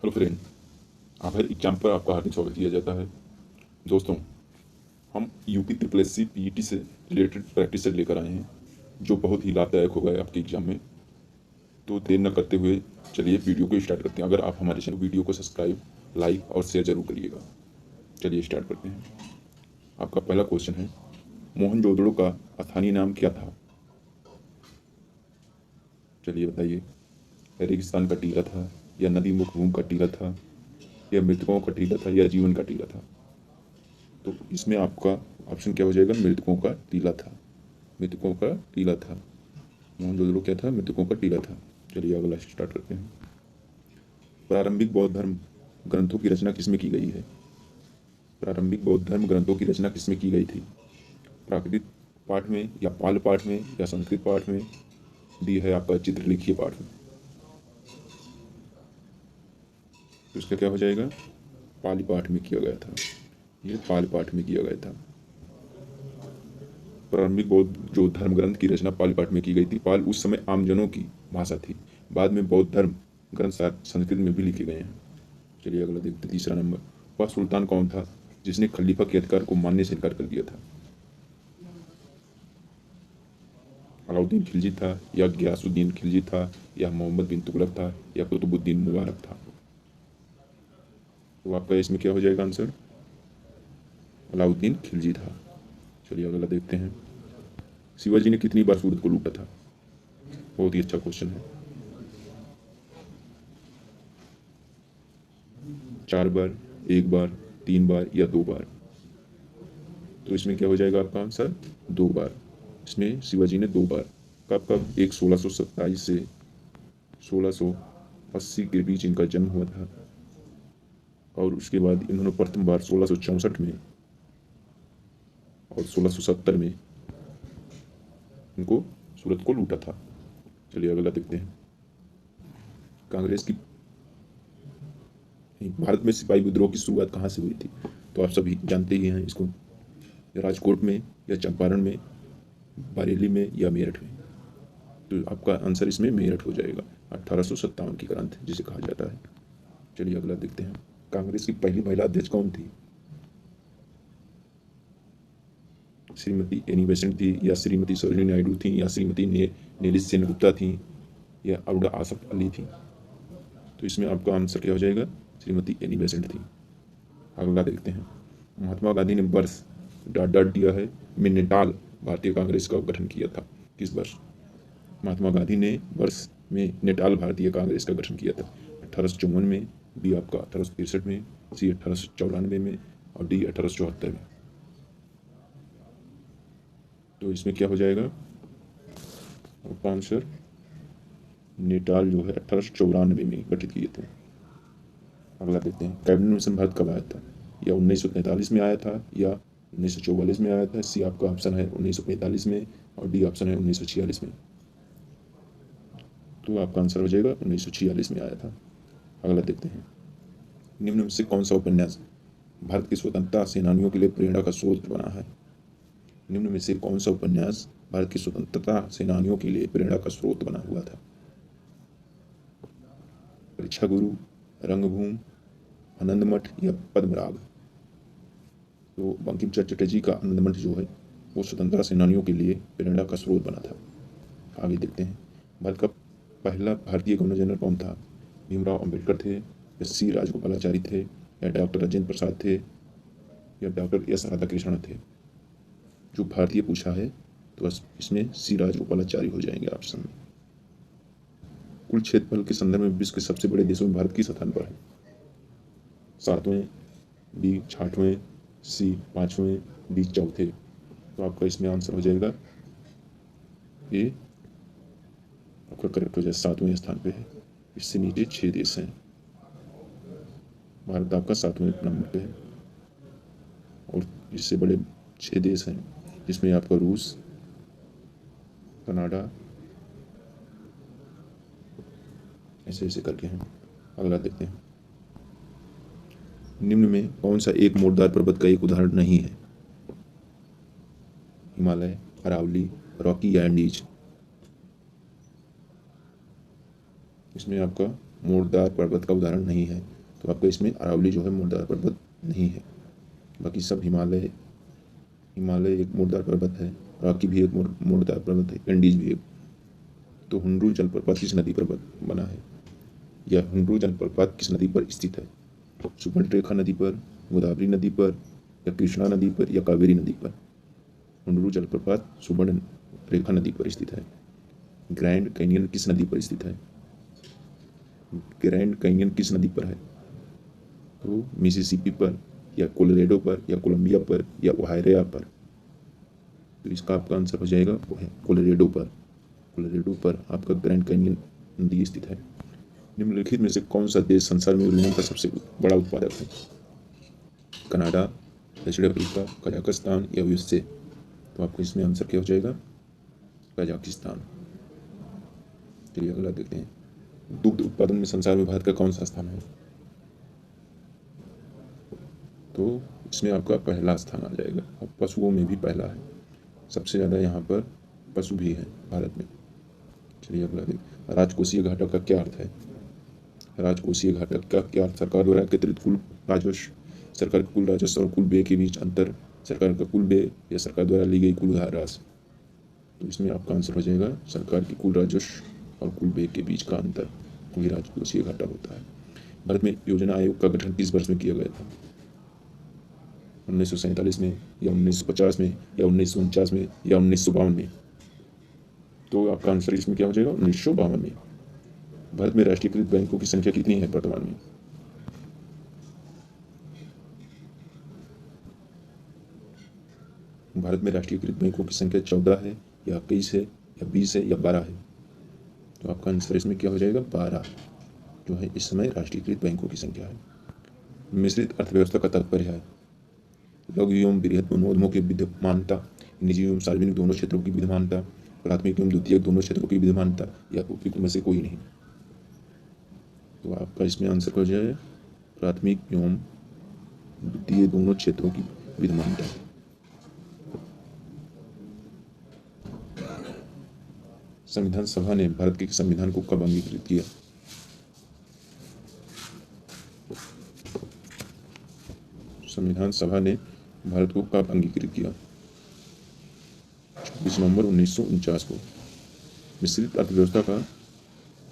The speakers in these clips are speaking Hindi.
हेलो फ्रेंड, आप हर एग्जाम पर आपका हार्दिक स्वागत किया जाता है। दोस्तों, हम UP triple S C PET से रिलेटेड प्रैक्टिस सेट लेकर आए हैं जो बहुत ही लाभदायक होगा आपके एग्जाम में। तो देर न करते हुए चलिए वीडियो को स्टार्ट करते हैं। अगर आप हमारे चैनल वीडियो को सब्सक्राइब, लाइक और शेयर जरूर करिएगा। चलिए स्टार्ट करते हैं। आपका पहला क्वेश्चन है, मोहनजोदड़ो का स्थानीय नाम क्या था? चलिए बताइए। रेगिस्तान का टीला था, या नदी मुख भूमि का टीला था, या मृतकों का टीला था, या जीवन का टीला था? तो इसमें आपका ऑप्शन क्या हो जाएगा? मृतकों का टीला था। मृतकों का टीला था। मोहनजोदड़ो क्या था? मृतकों का टीला था। चलिए अगला स्टार्ट करते हैं। प्रारंभिक बौद्ध धर्म ग्रंथों की रचना किसमें की गई है? प्रारंभिक बौद्ध धर्म ग्रंथों की रचना किसमें की गई थी? प्राकृत पाठ में, या पाल पाठ में, या संस्कृत पाठ में, डी है आपका चित्रलिखित पाठ में? तो इसका क्या हो जाएगा? पाली पाठ में किया गया था। ये पाल पाठ में किया गया था। प्रारंभिक बौद्ध जो धर्म ग्रंथ की रचना पाली पाठ में की गई थी। पाल उस समय आमजनों की भाषा थी। बाद में बौद्ध धर्म ग्रंथ संस्कृत में भी लिखे गए हैं। चलिए अगला देखते हैं। तीसरा नंबर, वह सुल्तान कौन था जिसने खलीफा के अधिकार को मानने से इनकार कर दिया था? अलाउद्दीन खिलजी था, या गयासुद्दीन खिलजी था, या मोहम्मद बिन तुगलक था, या कुतुबुद्दीन मुबारक था? तो आपका इसमें क्या हो जाएगा आंसर? अलाउद्दीन खिलजी था। चलिए अगला देखते हैं। शिवाजी ने कितनी बार सूरत को लूटा था? बहुत ही अच्छा क्वेश्चन है। 4 बार, 1 बार, 3 बार, या 2 बार? तो इसमें क्या हो जाएगा आपका आंसर? 2 बार। इसमें शिवाजी ने 2 बार। कब कब? एक 1627 से 1680 के बीच इनका जन्म हुआ था, और उसके बाद इन्होंने प्रथम बार 1664 में और 1670 में इनको सूरत को लूटा था। चलिए अगला देखते हैं। कांग्रेस की भारत में सिपाही विद्रोह की शुरुआत कहाँ से हुई थी? तो आप सभी जानते ही हैं इसको। राजकोट में, या चंपारण में, बरेली में, या मेरठ में? तो आपका आंसर इसमें मेरठ हो जाएगा। 1857 की क्रांति जिसे कहा जाता है। चलिए अगला देखते हैं। कांग्रेस की पहली महिला अध्यक्ष कौन थी? श्रीमती एनी बेसेंट थी, या श्रीमती सरोजिनी नायडू थी, या श्रीमती नेली सेनगुप्ता थी, या अबुड़ा आसफ अली थी? तो इसमें आपका आंसर क्या हो जाएगा? श्रीमती एनी बेसेंट थी। अगला देखते हैं। महात्मा गांधी ने वर्ष डॉट डॉट दिया है में नेटाल भारतीय कांग्रेस का गठन किया था। किस वर्ष? महात्मा गांधी ने वर्ष में नेटाल भारतीय कांग्रेस का गठन किया था। 1854 में, बी आपका 1863 में, सी 1894 में, और डी 1874 में? तो इसमें क्या हो जाएगा आपका आंसर? नेटाल जो है 1894 में गठित किए थे। अगला देखते हैं। कैबिनेट मिशन भारत कब आया था? या 1943 में आया था, या 1944 में आया था? सी आपका ऑप्शन है 1945 में, और डी ऑप्शन है 1946 में? तो आपका आंसर हो जाएगा 1946 में आया था। अगला देखते हैं। निम्न में से कौन सा उपन्यास भारत के स्वतंत्रता सेनानियों के लिए प्रेरणा का स्रोत बना है? निम्न में से कौन सा उपन्यास भारत के स्वतंत्रता सेनानियों के लिए प्रेरणा का स्रोत बना हुआ था? परीक्षा गुरु, रंगभूमि, आनंद मठ, या पद्मराग? तो बंकिम चंद्र चटर्जी का आनंद मठ जो है वो स्वतंत्रता सेनानियों के लिए प्रेरणा का स्रोत बना था। आगे देखते हैं। भारत का पहला भारतीय गवर्नर जनरल कौन था? भीमराव अंबेडकर थे, या सी राजगोपालाचारी थे, या डॉक्टर राजेंद्र प्रसाद थे, या डॉक्टर एस राधाकृष्णन थे? जो भारतीय पूछा है तो बस इसमें सी राजगोपालाचारी हो जाएंगे ऑप्शन में। कुल क्षेत्रफल के संदर्भ में विश्व के सबसे बड़े देशों में भारत किस स्थान पर है? 7वें, बी 6वें, सी 5वें, डी 4थे? तो आपका इसमें आंसर हो जाएगा ये आपका करेक्ट हो जाए 7वें स्थान पे है। इससे नीचे 6 देश हैं। भारत आपका 7वें नंबर पे है, और इससे बड़े 6 देश हैं जिसमें आपका रूस, कनाडा, ऐसे ऐसे करके हैं। अगला देखते हैं। निम्न में कौन सा एक मोड़दार पर्वत का एक उदाहरण नहीं है? हिमालय, अरावली, रॉकी, या एंडीज? इसमें आपका मोड़दार पर्वत का उदाहरण नहीं है। तो आपका इसमें अरावली जो है मोड़दार पर्वत नहीं है। बाकी सब हिमालय एक मोड़दार पर्वत है, रॉकी भी एक मोड़दार पर्वत है, एंडीज भी एक। तो हुंड्रू जलप्रपात किस नदी पर बना है, या हुंड्रू जलप्रपात किस नदी पर स्थित है? सुवर्णरेखा नदी पर, गोदावरी नदी पर, या कृष्णा नदी पर, या कावेरी नदी पर? हुंड्रू जलप्रपात सुवर्णरेखा नदी पर स्थित है। ग्रैंड कैनियन किस नदी पर स्थित है? ग्रैंड कैनियन किस नदी पर है? तो मिसिसिपी पर, या कोलोराडो पर, या कोलंबिया पर, या ओहायो पर? तो इसका आपका आंसर हो जाएगा वो है कोलोराडो पर। कोलोराडो पर आपका ग्रैंड कैनियन नदी स्थित है। निम्नलिखित में से कौन सा देश संसार में यूरेनियम का सबसे बड़ा उत्पादक है? कनाडा, दक्षिण अफ्रीका, कजाकिस्तान, या यूएसए? तो आपको इसमें आंसर क्या हो जाएगा? कजाकिस्तान। चलिए अगला देखते हैं। दुग्ध उत्पादन में संसार में भारत का कौन सा स्थान है? तो इसमें आपका पहला स्थान आ जाएगा, और पशुओं में भी पहला है। सबसे ज़्यादा यहाँ पर पशु भी हैं भारत में। चलिए अगला देखिए। राजकोषीय घाटा का क्या अर्थ है? राजकोषीय घाटा का क्या अर्थ? सरकार द्वारा एकत्रित कुल राजस्व, सरकार के कुल राजस्व और कुल व्यय के बीच अंतर, सरकार का कुल व्यय, या सरकार द्वारा ली गई कुल उधार राशि? तो इसमें आपका आंसर हो जाएगा सरकार की कुल राजस्व और कुल व्यय के बीच का अंतर, वही राजकोषीय घाटा होता है। भारत में योजना आयोग का गठन किस वर्ष में किया गया था? 1947 में, या 1950 में, या 1949 में, या 1952 में? तो आपका आंसर इसमें क्या हो जाएगा? 1952 में। भारत में राष्ट्रीयकृत बैंकों की संख्या कितनी है वर्तमान में? भारत में राष्ट्रीयकृत बैंकों की संख्या 14 है, या 21 है, या 20 है, या 12 है? तो आपका आंसर इसमें क्या हो जाएगा? 12 जो है इस समय राष्ट्रीयकृत बैंकों की संख्या है। मिश्रित अर्थव्यवस्था का तात्पर्य है लघु एवं बृहद उद्यमों की विद्यमानता, निजी एवं सार्वजनिक दोनों क्षेत्रों की विद्यमानता, प्राथमिक एवं द्वितीयक दोनों क्षेत्रों की विद्यमानता, या उपयुक्त में से कोई नहीं? तो आपका इसमें आंसर हो जाए प्राथमिक एवं द्वितीय दोनों क्षेत्रों की विद्यमानता। संविधान सभा ने भारत के संविधान को कब अंगीकृत किया? संविधान सभा ने भारत को कब अंगीकृत किया? 26 नवंबर 1949 को। मिश्रित अर्थव्यवस्था का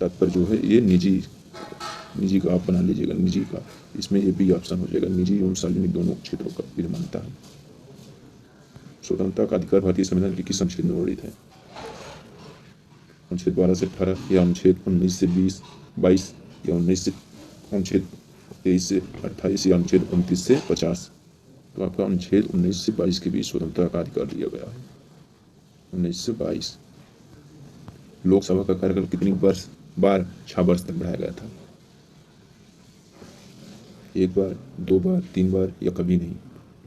तात्पर्य जो है ये निजी का आप बना लीजिएगा, निजी का। इसमें ये भी ऑप्शन हो जाएगा, निजी एवं सार्वजनिक दोनों क्षेत्रों का विद्यमानता है। स्वतंत्रता का अधिकार भारतीय संविधान के किस अनुच्छेद में वर्णित है? अनुच्छेद 12 से 18, या अनुच्छेद 19 से 22, या अनुच्छेद 23 से 28, या अनुच्छेद 29 से 50? तो आपका अनुच्छेद 19 से 22 के बीच स्वतंत्रता का अधिकार दिया गया है। 19 से 22। लोकसभा का कार्यकाल कितनी बार 6 वर्ष तक बढ़ाया गया था? 1 बार, 2 बार, 3 बार, या कभी नहीं?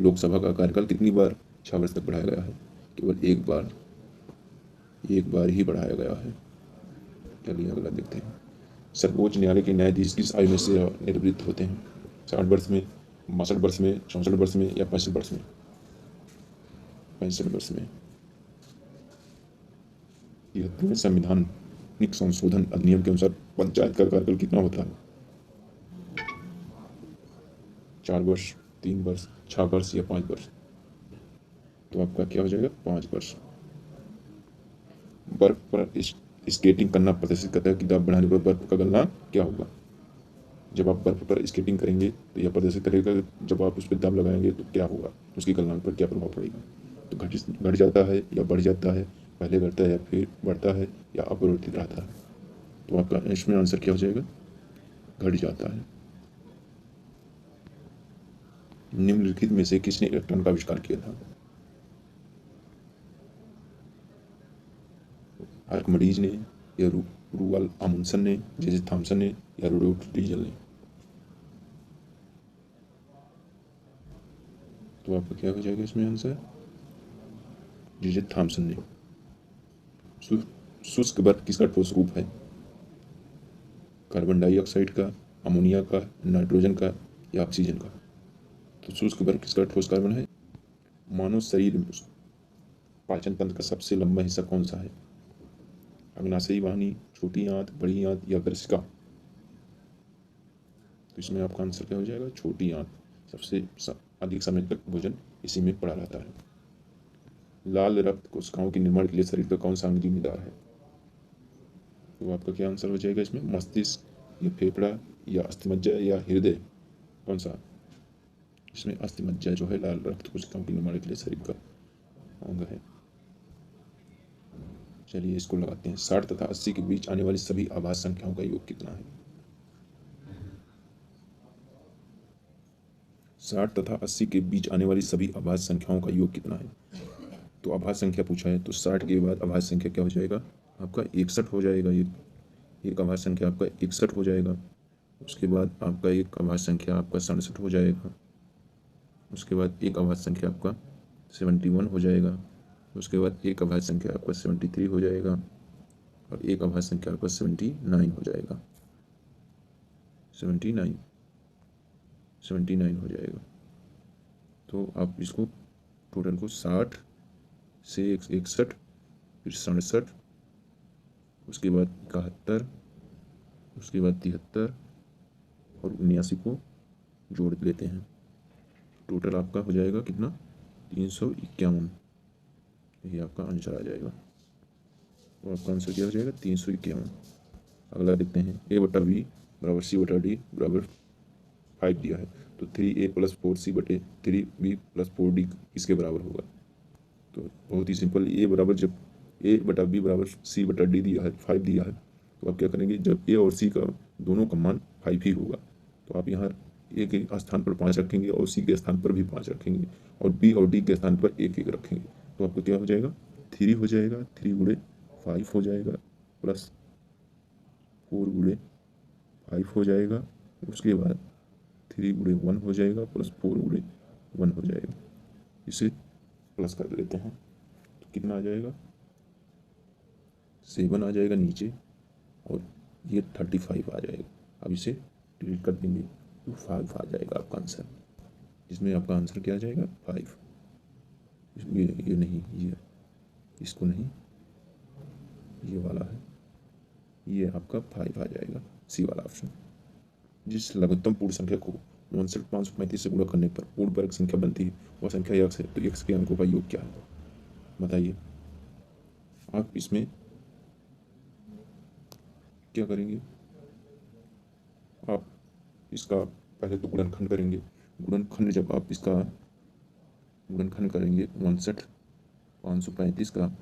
लोकसभा का कार्यकाल कितनी बार 6 वर्ष तक बढ़ाया गया है? केवल 1 बार, 1 बार ही बढ़ाया गया है। चलिए अगला देखते हैं। सर्वोच्च न्यायालय के न्यायाधीश किस आयु में से निवृत्त होते हैं? 60 वर्ष में, 62 वर्ष में, 64 वर्ष में, या 65 वर्ष में? 65 वर्ष में। 73वें संवैधानिक संशोधन अधिनियम के अनुसार पंचायत का कार्यकाल कितना होता है? 4 वर्ष, 3 वर्ष, 6 वर्ष, या 5 वर्ष? तो आपका क्या हो जाएगा? 5 वर्ष। बर्फ पर स्केटिंग करना प्रदर्शित करता है कि दाब बढ़ाने पर बर्फ का गलना क्या होगा? जब आप बर्फ पर स्केटिंग करेंगे तो यह प्रदर्शित करेगा, जब आप उस पर दाब लगाएंगे तो क्या होगा, उसकी गलनांक पर क्या प्रभाव पड़ेगा? तो घट जाता है या बढ़ जाता है, पहले घटता है या फिर बढ़ता है, या अपरिवर्तित रहता है? तो आपका इसमें आंसर क्या हो जाएगा? घट जाता है। निम्नलिखित में से किसने इलेक्ट्रॉन का आविष्कार किया था? आर्किमिडीज ने, या रूवाल अमुंडसन ने, जे थॉमसन ने, या रुडोल्फ डीजल ने? तो आपका क्या हो जाएगा इसमें आंसर? जे थॉमसन ने। शुष्क बर्फ किसका ठोस रूप है? कार्बन डाइऑक्साइड का, अमोनिया का, नाइट्रोजन का, या ऑक्सीजन का? तो शुष्क बर्फ किसका ठोस कार्बन है? मानव शरीर में पाचन तंत्र का सबसे लंबा हिस्सा कौन सा है? अग्नाशयी वाहिनी, छोटी आंत, बड़ी आंत, या ग्रसिका? तो इसमें आपका आंसर क्या हो जाएगा? छोटी आंत। सबसे अधिक समय तक भोजन इसी में पड़ा रहता है। लाल रक्त कोशिकाओं के निर्माण के लिए शरीर का कौन सा अंग जिम्मेदार है? तो आपका क्या आंसर हो जाएगा इसमें? मस्तिष्क या फेफड़ा या अस्थिमज्जा या हृदय, कौन सा? इसमें अस्थिमज्जा जो है लाल रक्त कोशिकाओं के निर्माण के लिए शरीर का अंग है। चलिए इसको लगाते हैं। 60 तथा 80 के बीच आने वाली सभी आभाज्य संख्याओं का योग कितना है? 60 तथा 80 के बीच आने वाली सभी आभाज्य संख्याओं का योग कितना है? तो आभाज्य संख्या पूछा है, तो 60 के बाद आभाज्य संख्या क्या हो जाएगा? आपका 61 हो जाएगा। एक आभाज्य संख्या आपका 61 हो जाएगा। उसके बाद आपका एक आभाज्य संख्या आपका 67 हो जाएगा। उसके बाद एक आभाज्य संख्या आपका 71 हो जाएगा। उसके बाद एक आभाज्य संख्या आपका 73 हो जाएगा और एक आभाज्य संख्या आपका 79 हो जाएगा। 79 हो जाएगा। तो आप इसको टोटल को 60 से 61, फिर 67, उसके बाद 71, उसके बाद 73 और 79 को जोड़ लेते हैं। टोटल आपका हो जाएगा कितना? 351। यही आपका आंसर आ जाएगा। तो आपका आंसर क्या हो जाएगा? 351। अगला देखते हैं। A/B बराबर C/D बराबर 5 दिया है, तो 3A + 4C बटे 3B + 4D किसके बराबर होगा? तो बहुत ही सिंपल। जब A/B बराबर C/D दिया है, 5 दिया है, तो आप क्या करेंगे? जब A और C का दोनों का मान 5 ही होगा, तो आप यहाँ A के स्थान पर 5 रखेंगे और C के स्थान पर भी 5 रखेंगे और B और D के स्थान पर 1 रखेंगे। तो आपको क्या हो जाएगा? 3 हो जाएगा। 3 गुणे 5 हो जाएगा प्लस 4 गुणे 5 हो जाएगा। उसके बाद 3 गुणे 1 हो जाएगा प्लस 4 गुणे 1 हो जाएगा। इसे प्लस कर लेते हैं तो कितना आ जाएगा? 7 आ जाएगा नीचे और ये 35 आ जाएगा। अब इसे डिलीट कर देंगे तो 5 आ जाएगा आपका आंसर। इसमें आपका आंसर क्या आ जाएगा? 5। ये नहीं, ये इसको नहीं, ये वाला है, ये आपका 5 आ जाएगा, सी वाला ऑप्शन। जिस लघुत्तम पूर्ण संख्या को 535 से गुणा करने पर पूर्ण वर्ग संख्या बनती है वह संख्या x है, तो x के अंकों का योग क्या है? बताइए। आप इसमें क्या करेंगे? आप इसका पहले तो गुणनखंड करेंगे। गुणनखंड जब आप इसका गुणनखंड करेंगे 535 का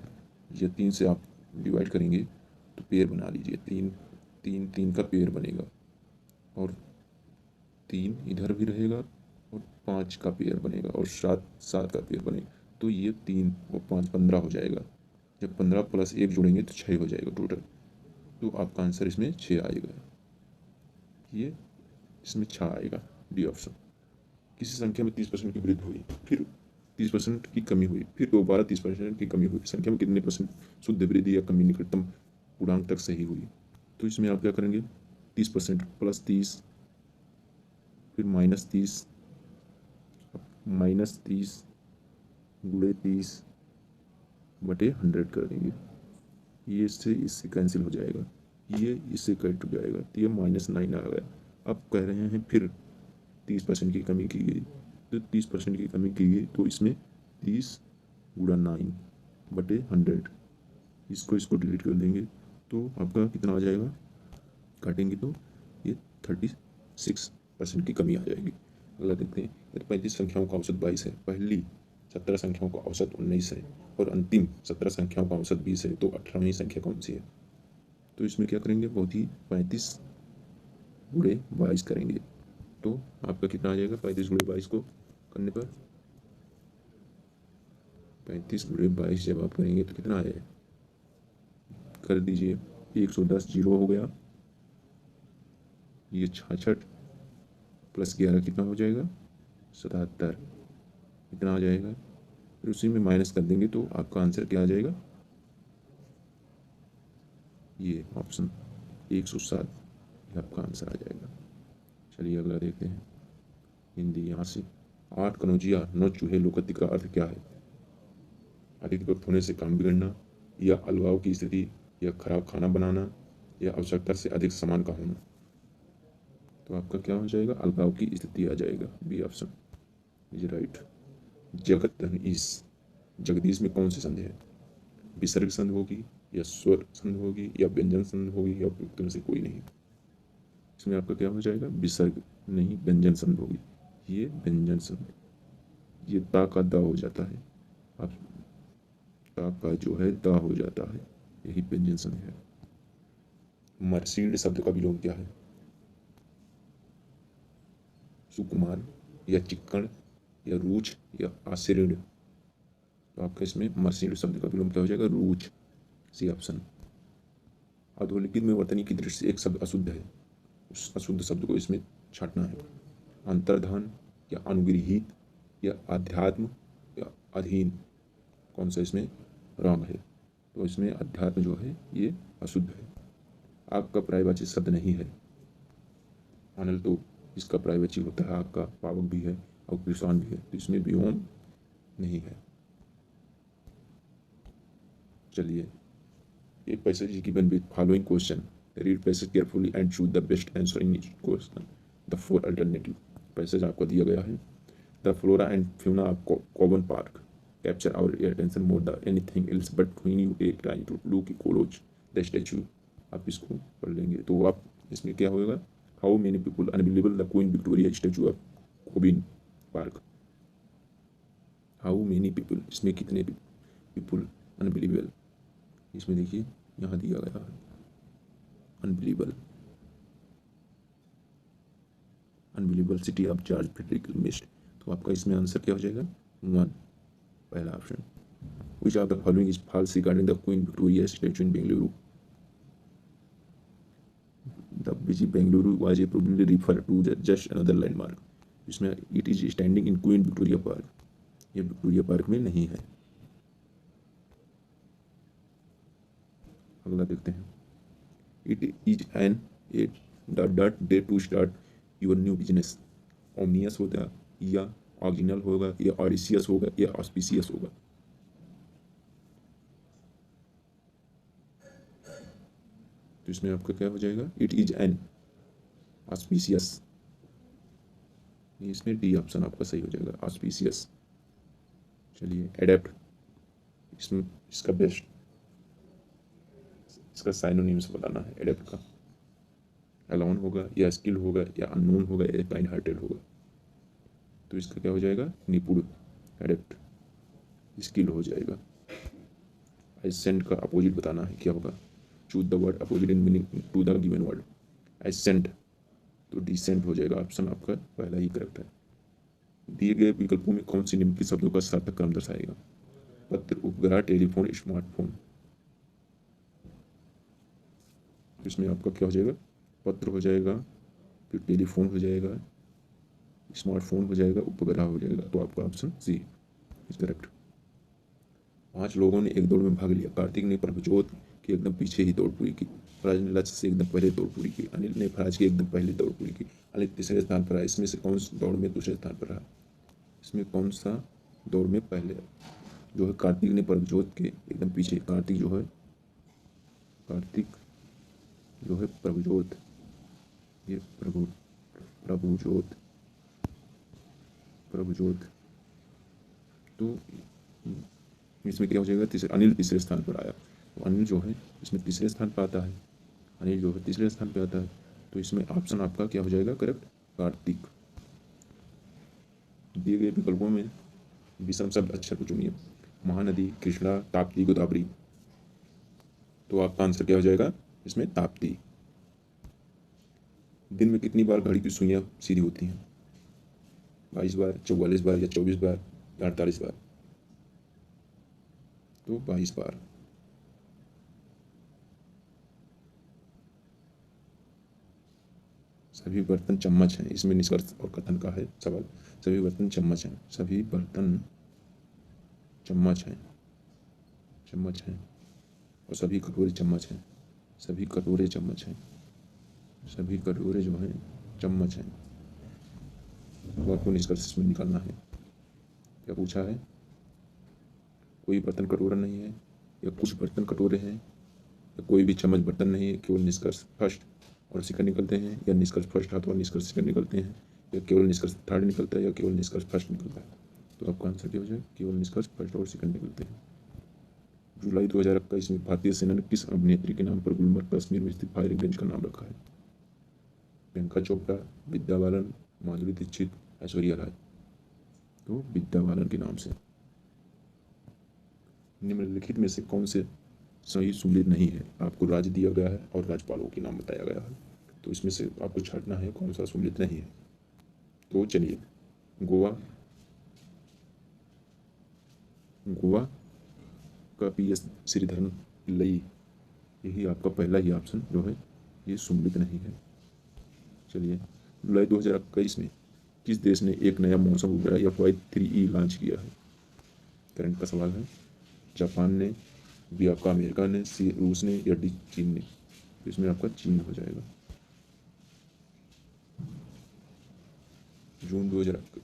या 3 से आप डिवाइड करेंगे तो पेयर बना लीजिए। 3 का पेयर बनेगा और 3 इधर भी रहेगा और 5 का पेयर बनेगा और 7 का पेयर बनेगा। तो ये 3 और 5 15 हो जाएगा। जब 15 + 1 जोड़ेंगे तो 6 हो जाएगा टोटल। तो आपका आंसर इसमें 6 आएगा। ये इसमें 6 आएगा, डी ऑप्शन। किसी संख्या में 30% की वृद्धि हुई, फिर 30% की कमी हुई, फिर दोबारा 30% की कमी हुई। संख्या में कितने % शुद्ध वृद्धि या कमी निकटतम पूर्णांक तक सही हुई? तो इसमें आप क्या करेंगे? 30% + 30, फिर -30, -30 गुणे 30 बटे 100 कर देंगे। ये इससे कैंसिल हो जाएगा, ये इससे कट हो जाएगा, तो ये -9 आ गया। अब कह रहे हैं फिर 30% की कमी की गई, तो 30% की कमी की गई तो इसमें 30 गुणा 9 बटे 100, इसको डिलीट कर देंगे तो आपका कितना आ जाएगा? काटेंगे तो ये 36% की कमी आ जाएगी। अगला देखते हैं। यदि 35 संख्याओं का औसत 22 है, पहली 17 संख्याओं का औसत 19 है और अंतिम 17 संख्याओं का औसत 20 है, तो 18वीं संख्या कौन सी है? तो इसमें क्या करेंगे? बहुत ही 35 गुणे 22 करेंगे तो आपका कितना आ जाएगा? 35 गुणे 22 को करने पर 35 गुणे 22 जब आप करेंगे तो कितना आ जाएगा? कर दीजिए। 110 जीरो हो गया। ये 66 + 11 कितना हो जाएगा? 77। इतना आ जाएगा। फिर उसी में माइनस कर देंगे तो आपका आंसर क्या आ जाएगा? ये ऑप्शन 107, ये आपका आंसर आ जाएगा। चलिए अगला देखते हैं। हिंदी यहाँ से। 8 कनौजिया 9 चूहे लोकति का अर्थ क्या है? अधिक वक्त होने से काम बिगड़ना, या अलगाव की स्थिति, या खराब खाना बनाना, या आवश्यकता से अधिक सामान का होना। तो आपका क्या हो जाएगा, अलगाव की स्थिति आ जाएगा, B option is right. Jagdish, Jagdish में कौन सी संधि है, विसर्ग संधि होगी या स्वर संधि होगी या व्यंजन संधि होगी या उपयुक्त में से कोई नहीं। इसमें आपका क्या हो जाएगा, विसर्ग नहीं व्यंजन संधि होगी, ये व्यंजन संधि, ये ता का दा हो जाता है, आप ता का जो है दा हो जाता है, यही व्यंजन संधि है। मर्सीड शब्द का विलोम क्या है, सुकुमार या चिक्कड़ या रूच या आशीर्ण। तो आपका इसमें मर्सीड शब्द का विलोम क्या हो जाएगा, रूच, सी ऑप्शन। अधोलिखित में वर्तनी की दृष्टि से एक शब्द अशुद्ध है, उस अशुद्ध शब्द को इसमें छांटना है। अंतर्धान या अनुगृहित या अध्यात्म या अधीन, कौन सा इसमें रॉन्ग है, तो इसमें अध्यात्म जो है ये अशुद्ध है। आपका पर्यायवाची शब्द नहीं है, अनल तो इसका पर्यायवाची होता है आपका पावक भी है और कृषाण भी है, तो इसमें व्योम नहीं है। चलिए, a passage is given with following question. Read passage carefully and choose the best answer in each question. The four alternative. Passage आपको दिया गया है. The flora and fauna of Coburn Park capture our attention more than anything else. But when you take time to look close the statue, आप इसको पढ़ लेंगे तो आप इसमें क्या होगा, How many people unbelievable the Queen Victoria statue of Coburn Park. How many people, इसमें कितने people unbelievable, इसमें देखिए यहाँ दिया गया है unbelievable, unbelievable city of George Frederick Mist. तो आपका इसमें आंसर क्या हो जाएगा, 1, पहला option. Which of the following is false regarding the Queen Victoria statue in Bengaluru. The which Bengaluru was a probably refer to just another landmark. इसमें it is standing in Queen Victoria park, ये विक्टोरिया पार्क में नहीं है। अगला देखते हैं, it is an a dot day to start your new business. Ominous होगा या ऑरिजिनल होगा या ऑडिशियस होगा या ऑस्पिशियस होगा। तो इसमें आपका क्या हो जाएगा, इट इज एन ऑस्पिशियस, इसमें डी ऑप्शन आपका सही हो जाएगा, ऑस्पिशियस। चलिए, एडेप्ट, इसमें इसका बेस्ट, इसका साइनोनिम्स बताना है एडेप्ट का। अलोन होगा या स्किल होगा या अननोन होगा या काइंड हार्टेड होगा। तो इसका क्या हो जाएगा, निपुण, एडेप्ट, स्किल हो जाएगा। एसेंट का अपोजिट बताना है, क्या होगा, choose the word opposite in meaning to the given word. Ascent तो डिसेंट हो जाएगा, ऑप्शन आपका पहला ही करेक्ट है। दिए गए विकल्पों में कौन सी निम्नलिखित शब्दों का सार्थक क्रम दर्शाएगा, पत्र, उपग्रह, टेलीफोन, स्मार्टफोन। इसमें आपका क्या हो जाएगा, पत्र हो जाएगा, फिर टेलीफोन हो जाएगा, स्मार्टफोन हो जाएगा, उपग्रह हो जाएगा। तो आपका ऑप्शन सी इज करेक्ट। 5 लोगों ने एक दौड़ में भाग लिया। कार्तिक ने प्रभजोत के एकदम पीछे ही दौड़ पूरी की, फराज ने लक्ष्य से एकदम पहले दौड़ पूरी की, अनिल ने फराज के एकदम पहले दौड़ पूरी की, अनिल तीसरे स्थान पर रहा। इसमें से कौन सा दौड़ में दूसरे स्थान पर रहा, इसमें कौन सा दौड़ में पहले जो है, कार्तिक ने प्रभजोत के एकदम पीछे, कार्तिक जो है, कार्तिक जो है प्रभजोत, ये प्रभुजोत, प्रभुजोत। तो इसमें क्या हो जाएगा, अनिल तीसरे स्थान पर आया। तो अनिल जो है इसमें तीसरे स्थान पर आता है, अनिल जो है तीसरे स्थान पर आता है। तो इसमें ऑप्शन आपका क्या हो जाएगा, करेक्ट, कार्तिक। दिए गए विकल्पों में विषम शब्द अक्षर को चुनिए। महानदी, कृष्णा, ताप्ती, गोदावरी। तो आपका आंसर क्या हो जाएगा, इसमें ताप्ती। दिन में कितनी बार घड़ी की सुइयां सीधी होती हैं, 22 बार, 44 बार या 24 बार या 48 बार। तो 22 बार। सभी बर्तन चम्मच हैं, इसमें निष्कर्ष और कथन का है सवाल। सभी बर्तन चम्मच हैं, सभी बर्तन चम्मच हैं, चम्मच हैं, और सभी कटोरे चम्मच हैं, सभी कटोरे चम्मच हैं, सभी कटोरे जो हैं चम्मच हैं। तो आपको निष्कर्ष इसमें निकालना है। क्या पूछा है, कोई बर्तन कटोरा नहीं है, या कुछ बर्तन कटोरे हैं, या कोई भी चम्मच बर्तन नहीं है, केवल निष्कर्ष। फर्स्ट, और सेकंड निकलते हैं, या निष्कर्ष फर्स्ट अथवा निष्कर्ष सेकंड निकलते हैं, या केवल निष्कर्ष थर्ड निकलता है, या केवल निष्कर्ष फर्स्ट निकलता है। तो आपका आंसर क्या हो जाए, केवल निष्कर्ष फर्स्ट और सेकंड निकलते हैं। जुलाई 2021 में भारतीय सेना ने किस अभिनेत्री के नाम पर गुलमर्ग कश्मीर में स्थित फायरिंग रेंज का नाम रखा है? प्रियंका चोपड़ा, विद्या बालन, माधुरी दीक्षित, ऐश्वर्या राय। तो विद्या बालन के नाम से। निम्नलिखित में से कौन से सही सुमेलित नहीं है? आपको राज्य दिया गया है और राज्यपालों के नाम बताया गया है, तो इसमें से आपको छांटना है कौन सा सुमेलित नहीं है। तो चलिए, गोवा का PS श्रीधरन पिल्लई, यही आपका पहला ही ऑप्शन जो है ये सुमेलित नहीं है। चलिए, जुलाई 2021 में किस देश ने एक नया मौसम उपग्रह FY-3E लॉन्च किया है? करंट का सवाल है। जापान ने, बी आपका अमेरिका ने, सी रूस ने, या डी चीन ने? तो इसमें आपका चीन हो जाएगा। जून 2021